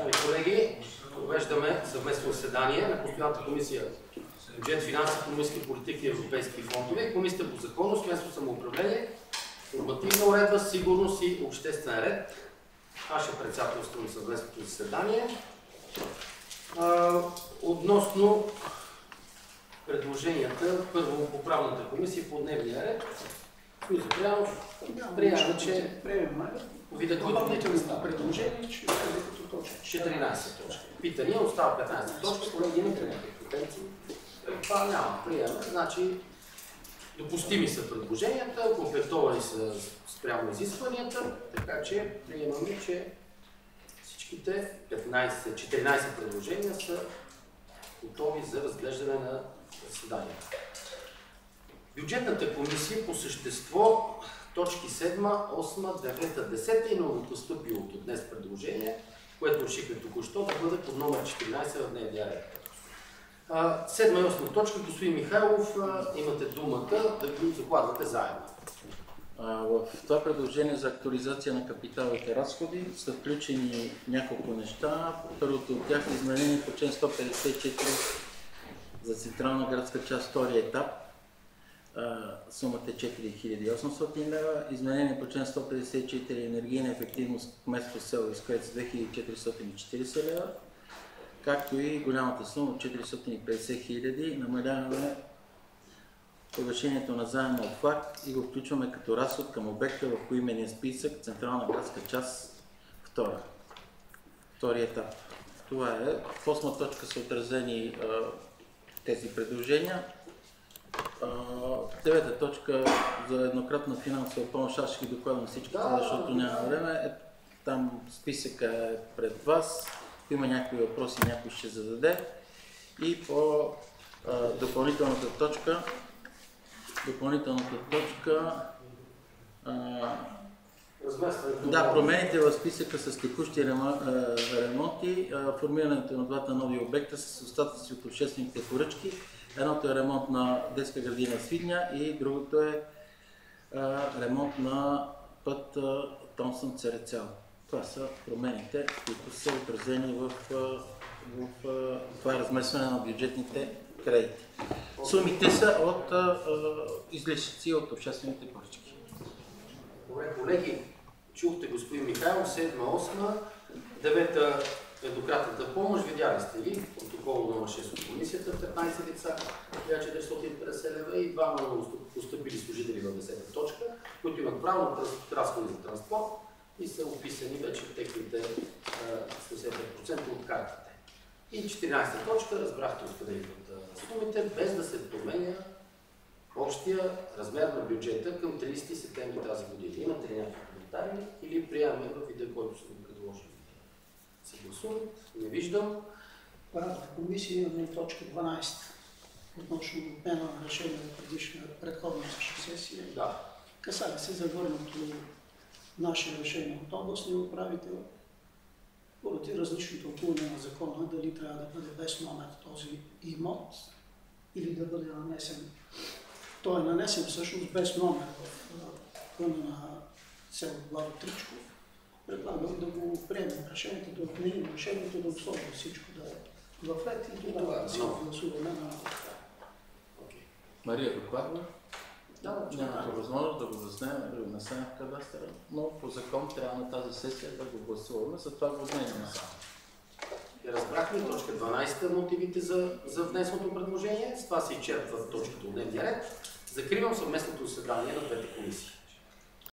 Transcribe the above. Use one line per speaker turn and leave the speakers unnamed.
Уважаеми колеги, провеждаме съвместно заседание на Постоянната комисия бюджет, финанси, икономически политики и европейски фондове, Комисията по законност, местно самоуправление, нормативна уредба, сигурност и обществен ред. Аз ще председателствам съвместното заседание. Относно предложенията, първо по правната комисия по дневния ред. Стои Запрянов, приема, че по вида, които не представя предложение, 14 точки. Питания, остава 15 точки, колеги имате някакви претенции. Това няма приема, значи допустими са предложенията, комплектовани са спрямо изискванията, така че приемаме, че всичките 14 предложения са готови за разглеждане на заседанието. Бюджетната комисия по същество точки 7, 8, 9, 10 и новопостъпилото днес предложение, което решихме току-що да бъде под номер 14 в дневния ред. 7 и 8 точка, господин Михайлов, имате думата да ги закладвате заедно.
В това предложение за актуализация на капиталовите разходи са включени няколко неща. Първото от тях е изменение по член 154 за централна градска част, втория етап. Сумата е 4800 лева. Изменение по член 154 енергийна ефективност кметство село Искрец 2440 лева. Както и голямата сума от 450 хиляди. Намаляваме погашението на заема от ФАК и го включваме като разход към обекта в поименния списък централна градска част втори етап. Това е. В 8 точка са отразени тези предложения. 9 точка за еднократна финансова помощ, аз ще ги докладвам всички, защото няма време. Там списъка е пред вас. Ако има някакви въпроси, някой ще зададе. И по допълнителната точка, промените в списъка с текущи ремонти, формирането на двата нови обекта с остатъци от обществените поръчки. Едното е ремонт на детска градина Свидня и другото е ремонт на път Томсън Церецел. Това са промените, които са отразени в това разместване на бюджетните кредити. Сумите са от излишъци от обществените поръчки.
Добре, колеги, чухте господин Михайлов, 7, 8, 9 еднократната помощ, видяли сте ги, протокол номер 6 от комисията, 15 лица, 1450 лева и двама постъпили служители в 10 точка, които имат право на разходи за транспорт и са описани вече техните 70% от картите. И 14 точка, разбрахте откъде идват сумите, без да се променя общия размер на бюджета към 30 септември тази година. Имате ли някакви коментари или приемаме в вида, който са го предложили? Се гласуват? Не виждам.
Правната комисия имаме точка 12 относно отмяна на решение на предходна сесия.
Да.
Касае се за върнато наше решение от областния управител поради различно тълкуване на закона, дали трябва да бъде без номер този имот или да бъде нанесен. Той е нанесен всъщност без номер в плана на село Владо Тричков. Предлагам да го приемем решението, да отменим решението, да условим всичко да е в ред и тогава да си гласуваме на
Мария докладва.
Нямате
възможност да го внесем в кадастъра, но по закон трябва на тази сесия да го гласуваме, затова го отменяме.
Разбрахме точка 12 мотивите за внесеното предложение. С това се изчерпва точката от дневния ред. Закривам съвместното заседание на двете комисии.